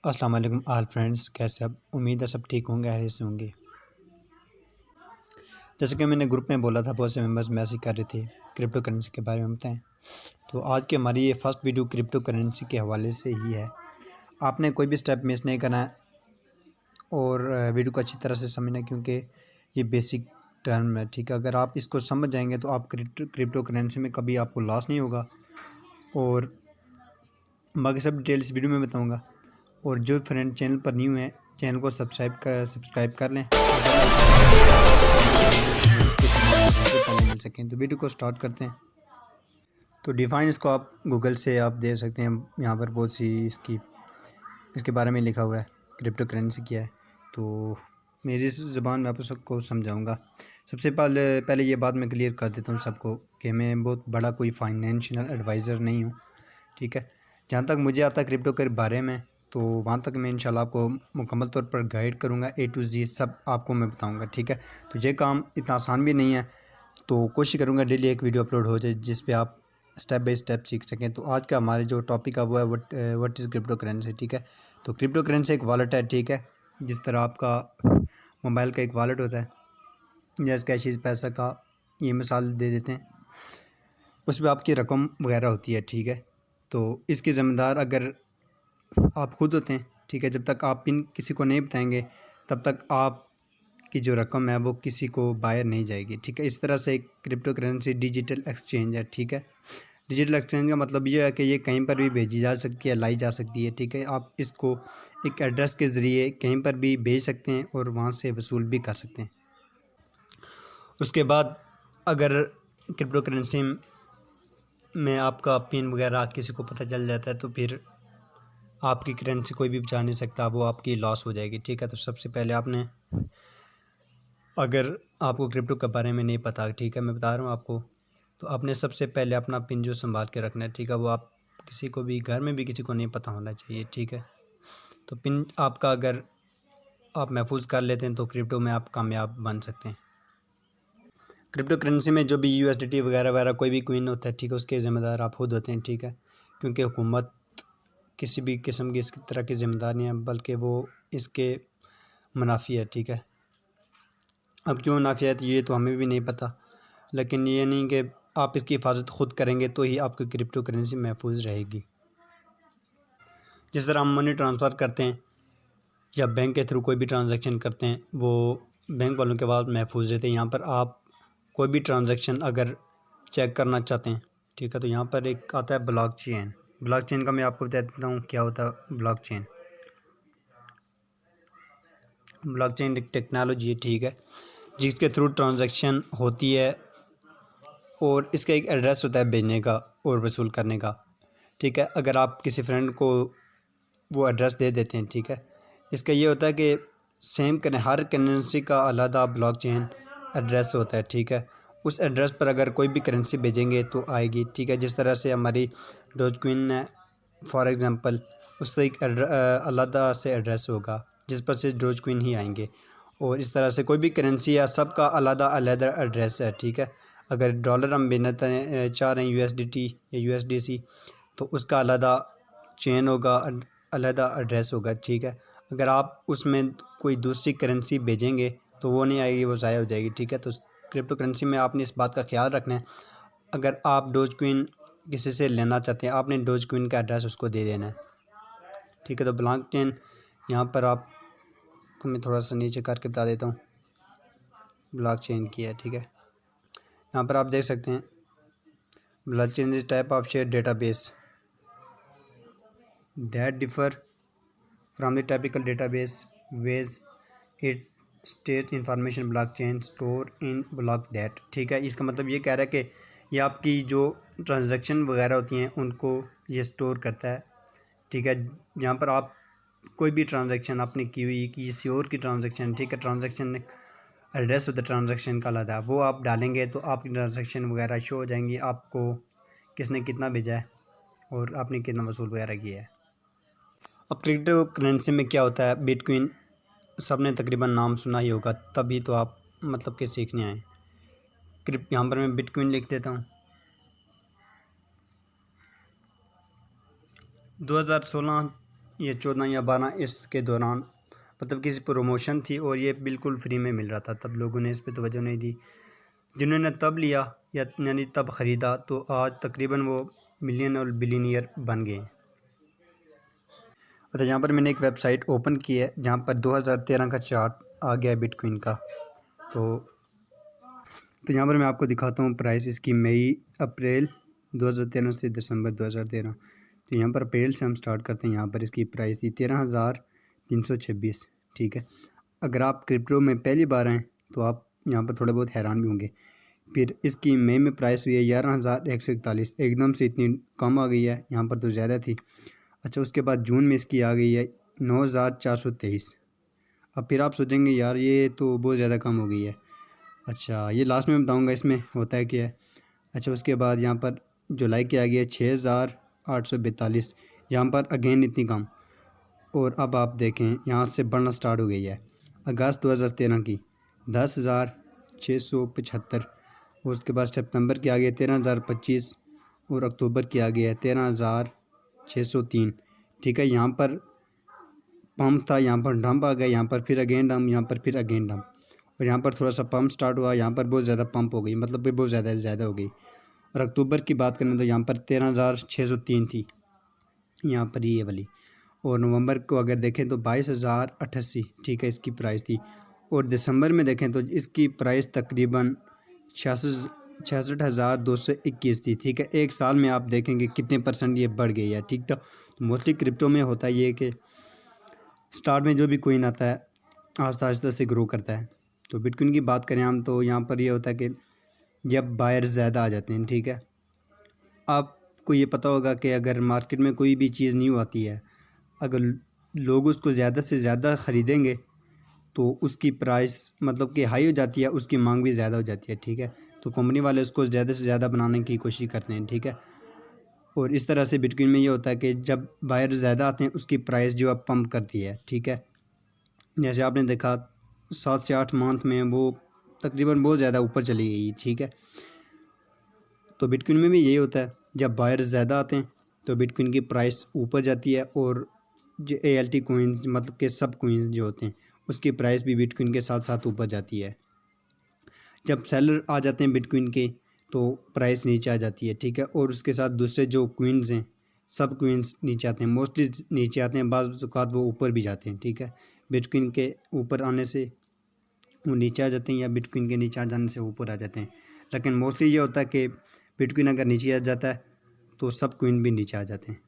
अस्सलाम वालेकुम आल फ्रेंड्स, कैसे अब उम्मीद है सब ठीक होंगे, खैरियत से होंगे। जैसे कि मैंने ग्रुप में बोला था, बहुत से मेंबर्स मैसेज कर रहे थे क्रिप्टो करेंसी के बारे में बताएं। तो आज की हमारी ये फर्स्ट वीडियो क्रिप्टो करेंसी के हवाले से ही है। आपने कोई भी स्टेप मिस नहीं करना है और वीडियो को अच्छी तरह से समझना, क्योंकि ये बेसिक टर्म है, ठीक है। अगर आप इसको समझ जाएंगे तो आप क्रिप्टो करेंसी में कभी आपको लॉस नहीं होगा। और बाकी सब डिटेल इस वीडियो में बताऊँगा। और जो फ्रेंड चैनल पर न्यू है, चैनल को सब्सक्राइब कर लें सबसे पहले मिल सकें। तो वीडियो को स्टार्ट करते हैं। तो डिफ़ाइन इसको आप गूगल से आप दे सकते हैं। यहाँ पर बहुत सी इसके बारे में लिखा हुआ है, क्रिप्टो करेंसी क्या है। तो मेरी ज़ुबान में आप सबको समझाऊंगा। सबसे पहले ये बात मैं क्लियर कर देता हूँ सबको कि मैं बहुत बड़ा कोई फाइनेंशियल एडवाइज़र नहीं हूँ, ठीक है। जहाँ तक मुझे आता है क्रिप्टो के बारे में, तो वहाँ तक मैं इंशाल्लाह आपको मुकम्मल तौर पर गाइड करूँगा। A to Z सब आपको मैं बताऊँगा, ठीक है। तो ये काम इतना आसान भी नहीं है, तो कोशिश करूँगा डेली एक वीडियो अपलोड हो जाए जिस पे आप स्टेप बाय स्टेप सीख सकें। तो आज का हमारे जो टॉपिक है वो है व्हाट इज़ क्रिप्टो करेंसी, ठीक है। तो क्रिप्टो करेंसी एक वॉलेट है, ठीक है। जिस तरह आपका मोबाइल का एक वॉलेट होता है, जैसे कैशिश पैसा का ये मिसाल दे देते हैं, उसमें आपकी रकम वगैरह होती है, ठीक है। तो इसके ज़िम्मेदार अगर आप खुद होते हैं, ठीक है। जब तक आप पिन किसी को नहीं बताएंगे तब तक आपकी जो रकम है वो किसी को बाहर नहीं जाएगी, ठीक है। इस तरह से एक क्रिप्टो करेंसी डिजिटल एक्सचेंज है, ठीक है। डिजिटल एक्सचेंज का मतलब ये है कि ये कहीं पर भी भेजी जा सकती है, लाई जा सकती है, ठीक है। आप इसको एक एड्रेस के ज़रिए कहीं पर भी भेज सकते हैं और वहाँ से वसूल भी कर सकते हैं। उसके बाद अगर क्रिप्टो करेंसी में आपका पिन वगैरह किसी को पता चल जाता है तो फिर आपकी करेंसी कोई भी बचा नहीं सकता, वो आपकी लॉस हो जाएगी, ठीक है। तो सबसे पहले आपने, अगर आपको क्रिप्टो के बारे में नहीं पता, ठीक है, मैं बता रहा हूँ आपको, तो आपने सबसे पहले अपना पिन जो संभाल के रखना है, ठीक है। वो आप किसी को भी, घर में भी किसी को नहीं पता होना चाहिए, ठीक है। तो पिन आपका अगर आप महफूज कर लेते हैं तो क्रिप्टो में आप कामयाब बन सकते हैं। क्रिप्टो करेंसी में जो भी USDT वगैरह वगैरह कोई भी कोइन होता है, ठीक है, उसके ज़िम्मेदार आप खुद होते हैं, ठीक है। क्योंकि हुकूमत किसी भी किस्म की इस तरह की ज़िम्मेदार नहीं है, बल्कि वो इसके मुनाफी है, ठीक है। अब क्यों मुनाफी है ये तो हमें भी नहीं पता, लेकिन ये नहीं कि आप इसकी हिफाजत खुद करेंगे तो ही आपकी क्रिप्टो करेंसी महफूज रहेगी। जिस तरह हम मनी ट्रांसफ़र करते हैं या बैंक के थ्रू कोई भी ट्रांजैक्शन करते हैं, वो बैंक वालों के पास महफूज रहते हैं। यहाँ पर आप कोई भी ट्रांजैक्शन अगर चेक करना चाहते हैं, ठीक है, तो यहाँ पर एक आता है ब्लॉकचेन। ब्लॉकचेन का मैं आपको बता देता हूँ क्या होता है ब्लॉकचेन। ब्लॉकचेन एक टेक्नोलॉजी है, ठीक है, जिसके थ्रू ट्रांजैक्शन होती है और इसका एक एड्रेस होता है भेजने का और वसूल करने का, ठीक है। अगर आप किसी फ्रेंड को वो एड्रेस दे देते हैं, ठीक है, इसका ये होता है कि हर करेंसी का अलग ब्लॉकचेन एड्रेस होता है, ठीक है। उस एड्रेस पर अगर कोई भी करेंसी भेजेंगे तो आएगी, ठीक है। जिस तरह से हमारी डोजक्विन है फॉर एग्ज़ाम्पल, उससे एक अलग से एड्रेस होगा जिस पर से डोजक्विन ही आएंगे। और इस तरह से कोई भी करेंसी या सबका अलग एड्रेस है, ठीक है। अगर डॉलर हम भेजना चाह रहे हैं USDT या USDC, तो उसका अलग चेन होगा, अलग एड्रेस होगा, ठीक है। अगर आप उसमें कोई दूसरी करेंसी भेजेंगे तो वो नहीं आएगी, वो ज़ाया हो जाएगी, ठीक है। तो क्रिप्टो करेंसी में आपने इस बात का ख्याल रखना है। अगर आप डोजक्विन किसी से लेना चाहते हैं, आपने डोजक्विन का एड्रेस उसको दे देना है, ठीक है। तो ब्लॉकचेन यहाँ पर आपको मैं थोड़ा सा नीचे करके बता देता हूँ ब्लॉकचेन की है, ठीक है। यहाँ पर आप देख सकते हैं blockchain is type of share database that differ from the typical database ways it state information blockchain store in block that, ठीक है। इसका मतलब ये कह रहा है कि ये आपकी जो ट्रांजैक्शन वगैरह होती हैं उनको ये स्टोर करता है, ठीक है। जहाँ पर आप कोई भी ट्रांजैक्शन आपने की हुई किसी और की ट्रांजैक्शन, ठीक है, ट्रांजैक्शन एड्रेस होता है ट्रांजैक्शन का अलग, वो आप डालेंगे तो आपकी ट्रांजैक्शन वगैरह शो हो जाएंगी, आपको किसने कितना भेजा है और आपने कितना वसूल वगैरह किया है। अब क्रिप्टो करेंसी में क्या होता है, बिटकॉइन सबने तकरीबन नाम सुना ही होगा, तभी तो आप मतलब कि सीखने आए। यहाँ पर मैं बिटकॉइन लिख देता हूँ। 2016 या 14 या 12 इसके दौरान मतलब किसी प्रमोशन थी और ये बिल्कुल फ्री में मिल रहा था। तब लोगों ने इस पे तवज्जो नहीं दी। जिन्होंने तब लिया या यानी तब ख़रीदा तो आज तकरीबन वो मिलियन और बिलियनियर बन गए। तो यहाँ पर मैंने एक वेबसाइट ओपन की है जहाँ पर 2013 का चार्ट आ गया है बिटकॉइन का। तो यहाँ पर मैं आपको दिखाता हूँ प्राइस इसकी मई अप्रैल 2013 से दिसंबर 2013। तो यहाँ पर अप्रैल से हम स्टार्ट करते हैं। यहाँ पर इसकी प्राइस थी 13,326। ठीक है, अगर आप क्रिप्टो में पहली बार आएँ तो आप यहाँ पर थोड़े बहुत हैरान भी होंगे। फिर इसकी मई में प्राइस हुई है 11,141, एकदम से इतनी कम आ गई है, यहाँ पर तो ज़्यादा थी। अच्छा, उसके बाद जून में इसकी आ गई है 9,423। अब फिर आप सोचेंगे यार ये तो बहुत ज़्यादा कम हो गई है। अच्छा, ये लास्ट में बताऊंगा इसमें होता है क्या है। अच्छा, उसके बाद यहाँ पर जुलाई की आ गई है 6,842, यहाँ पर अगेन इतनी कम। और अब आप देखें यहाँ से बढ़ना स्टार्ट हो गई है। अगस्त 2013 की 10,675, और उसके बाद सितंबर की आ गई है 13,025, और अक्टूबर की आ गई है 13,603। ठीक है, यहाँ पर पंप था, यहाँ पर डंप आ गया, यहाँ पर फिर अगेन डंप, यहाँ पर फिर अगेन डंप, और यहाँ पर थोड़ा सा पंप स्टार्ट हुआ, यहाँ पर बहुत ज़्यादा पंप हो गई, मतलब भी बहुत ज़्यादा हो गई। और अक्टूबर की बात करें तो यहाँ पर 13,603 थी, यहाँ पर ये वाली। और नवंबर को अगर देखें तो 22,088, ठीक है, इसकी प्राइस थी। और दिसंबर में देखें तो इसकी प्राइस तकरीबन 66,221 थी। ठीक है, एक साल में आप देखेंगे कितने परसेंट ये बढ़ गई है। ठीक था, तो मोस्टली क्रिप्टो में होता है ये कि स्टार्ट में जो भी कोइन आता है आहिस्ता आहिस्ता से ग्रो करता है। तो बिटकॉइन की बात करें हम तो यहाँ पर ये होता है कि जब बायर ज़्यादा आ जाते हैं। ठीक है, आपको ये पता होगा कि अगर मार्केट में कोई भी चीज़ न्यू आती है, अगर लोग उसको ज़्यादा से ज़्यादा ख़रीदेंगे तो उसकी प्राइस मतलब कि हाई हो जाती है, उसकी मांग भी ज़्यादा हो जाती है। ठीक है, तो कंपनी वाले उसको ज़्यादा से ज़्यादा बनाने की कोशिश करते हैं। ठीक है, और इस तरह से बिटकॉइन में ये होता है कि जब बायर ज़्यादा आते हैं उसकी प्राइस जो है पंप करती है। ठीक है, जैसे आपने देखा 7 से 8 मंथ में वो तकरीबन बहुत ज़्यादा ऊपर चली गई। ठीक है, तो बिटकॉइन में भी यही होता है, जब बायर ज़्यादा आते हैं तो बिटकॉइन की प्राइस ऊपर जाती है, और जो ALT कोइंस मतलब कि सब कोइंस जो होते हैं उसकी प्राइस भी बिटकॉइन के साथ साथ ऊपर जाती है। जब सेलर आ जाते हैं बिटकॉइन के तो प्राइस नीचे आ जाती है। ठीक है, और उसके साथ दूसरे जो क्वींस हैं सब क्वींस नीचे आते हैं, मोस्टली नीचे आते हैं, बाज़ औक़ात वो ऊपर भी जाते हैं। ठीक है, बिटकॉइन के ऊपर आने से वो नीचे आ जाते हैं या बिटकॉइन के नीचे आ जाने से ऊपर आ जाते हैं। लेकिन मोस्टली ये होता है कि बिटकॉइन अगर नीचे आ जाता है तो सब क्वीन भी नीचे आ जाते हैं।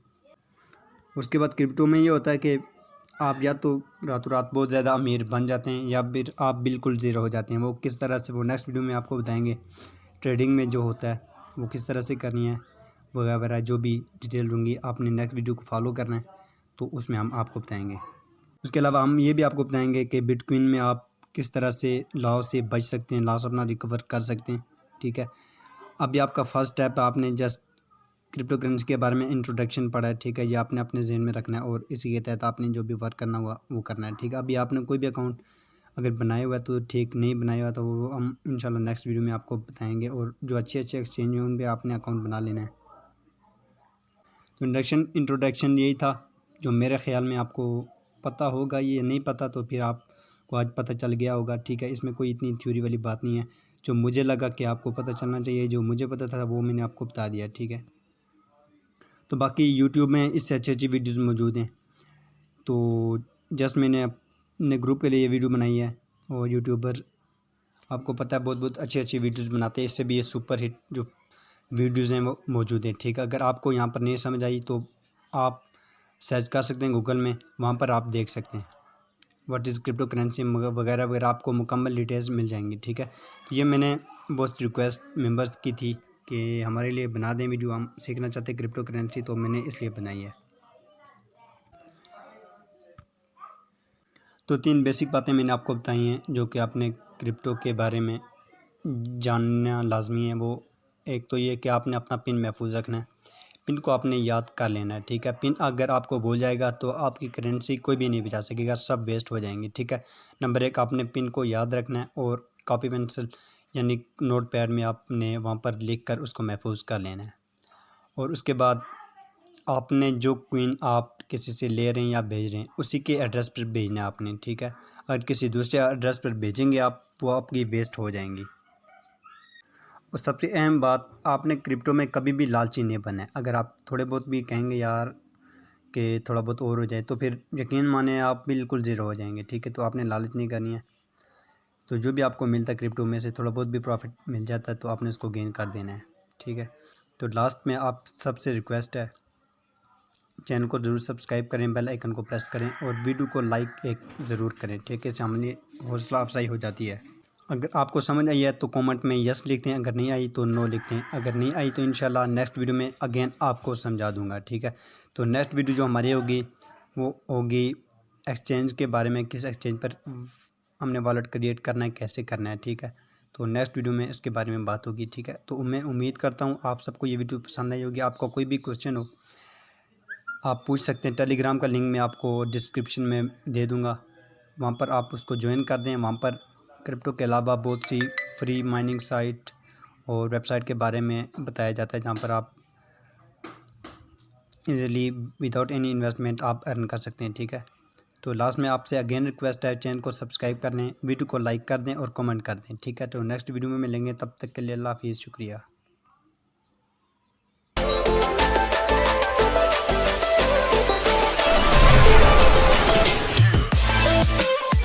उसके बाद क्रिप्टो में ये होता है कि आप या तो रातों रात बहुत ज़्यादा अमीर बन जाते हैं या फिर आप बिल्कुल ज़ीरो हो जाते हैं। वो किस तरह से, वो नेक्स्ट वीडियो में आपको बताएंगे। ट्रेडिंग में जो होता है वो किस तरह से करनी है वगैरह, जो भी डिटेल दूँगी आपने नेक्स्ट वीडियो को फॉलो करना है, तो उसमें हम आपको बताएंगे। उसके अलावा हम ये भी आपको बताएंगे कि बिटकॉइन में आप किस तरह से लॉस से बच सकते हैं, लॉस अपना रिकवर कर सकते हैं। ठीक है, अभी आपका फर्स्ट स्टेप है, आपने जस्ट क्रिप्टो करेंसी के बारे में इंट्रोडक्शन पढ़ा है। ठीक है, ये आपने अपने जहन में रखना है और इसी के तहत आपने जो भी वर्क करना हुआ वो करना है। ठीक है, अभी आपने कोई भी अकाउंट अगर बनाया हुआ है तो ठीक, नहीं बनाया हुआ तो वो हम इंशाल्लाह नेक्स्ट वीडियो में आपको बताएंगे। और जो अच्छे अच्छे एक्सचेंज हैं उन पर आपने अकाउंट बना लेना है। तो इंट्रोडक्शन यही था जो मेरे ख़्याल में आपको पता होगा, ये नहीं पता तो फिर आपको आज पता चल गया होगा। ठीक है, इसमें कोई इतनी थ्योरी वाली बात नहीं है। जो मुझे लगा कि आपको पता चलना चाहिए, जो मुझे पता था वो मैंने आपको बता दिया। ठीक है, तो बाकी यूट्यूब में इससे अच्छी अच्छी वीडियोज़ मौजूद हैं। तो जस्ट मैंने अपने ग्रुप के लिए ये वीडियो बनाई है, और यूट्यूबर आपको पता है बहुत बहुत अच्छी अच्छी वीडियोज़ बनाते हैं, इससे भी ये सुपर हिट जो वीडियोज़ हैं वो मौजूद हैं। ठीक है, अगर आपको यहाँ पर नहीं समझ आई तो आप सर्च कर सकते हैं गूगल में, वहाँ पर आप देख सकते हैं व्हाट इज़ क्रिप्टो करेंसी वगैरह वगैरह, आपको मुकम्मल डिटेल्स मिल जाएंगी। ठीक है, तो ये मैंने बहुत रिक्वेस्ट मेंबर्स की थी कि हमारे लिए बना दें वीडियो, हम सीखना चाहते हैं क्रिप्टो करेंसी, तो मैंने इसलिए बनाई है। तो 3 बेसिक बातें मैंने आपको बताई हैं जो कि आपने क्रिप्टो के बारे में जानना लाजमी है। वो एक तो ये कि आपने अपना पिन महफूज रखना है, पिन को आपने याद कर लेना है। ठीक है, पिन अगर आपको भूल जाएगा तो आपकी करेंसी कोई भी नहीं बचा सकेगा, सब वेस्ट हो जाएंगी। ठीक है, नंबर 1 आपने पिन को याद रखना है, और कॉपी पेंसिल यानी नोट पैड में आपने वहाँ पर लिख कर उसको महफूज कर लेना है। और उसके बाद आपने जो क्वीन आप किसी से ले रहे हैं या भेज रहे हैं उसी के एड्रेस पर भेजना है आपने, ठीक है। अगर किसी दूसरे एड्रेस पर भेजेंगे आप, वो आपकी वेस्ट हो जाएंगी। और सबसे अहम बात, आपने क्रिप्टो में कभी भी लालची नहीं बना है। अगर आप थोड़े बहुत भी कहेंगे यार कि थोड़ा बहुत और हो जाए, तो फिर यकीन माने आप बिल्कुल ज़ीरो हो जाएंगे, ठीक है। तो आपने लालच नहीं करनी है। तो जो भी आपको मिलता है क्रिप्टो में से थोड़ा बहुत भी प्रॉफिट मिल जाता है तो आपने उसको गेन कर देना है, ठीक है। तो लास्ट में आप सबसे रिक्वेस्ट है, चैनल को ज़रूर सब्सक्राइब करें, बेल आइकन को प्रेस करें और वीडियो को लाइक एक ज़रूर करें, ठीक है। इससे हमारी हौसला अफजाई हो जाती है। अगर आपको समझ आई है तो कमेंट में यस लिखते हैं, अगर नहीं आई तो नो लिखते हैं। अगर नहीं आई तो इंशाल्लाह नेक्स्ट वीडियो में अगेन आपको समझा दूंगा, ठीक है। तो नेक्स्ट वीडियो जो हमारी होगी वो होगी एक्सचेंज के बारे में, किस एक्सचेंज पर हमने वॉलेट क्रिएट करना है, कैसे करना है, ठीक है। तो नेक्स्ट वीडियो में इसके बारे में बात होगी, ठीक है। तो मैं उम्मीद करता हूँ आप सबको ये वीडियो पसंद आई होगी। आपका कोई भी क्वेश्चन हो आप पूछ सकते हैं। टेलीग्राम का लिंक मैं आपको डिस्क्रिप्शन में दे दूँगा, वहाँ पर आप उसको ज्वाइन कर दें। वहाँ पर क्रिप्टो के अलावा बहुत सी फ्री माइनिंग साइट और वेबसाइट के बारे में बताया जाता है, जहाँ पर आप इजीली विदाउट एनी इन्वेस्टमेंट आप अर्न कर सकते हैं, ठीक है। तो लास्ट में आपसे अगेन रिक्वेस्ट है, चैनल को सब्सक्राइब कर लें, वीडियो को लाइक कर दें और कमेंट कर दें, ठीक है। तो नेक्स्ट वीडियो में मिलेंगे, तब तक के लिए अल्लाह हाफिज़, शुक्रिया।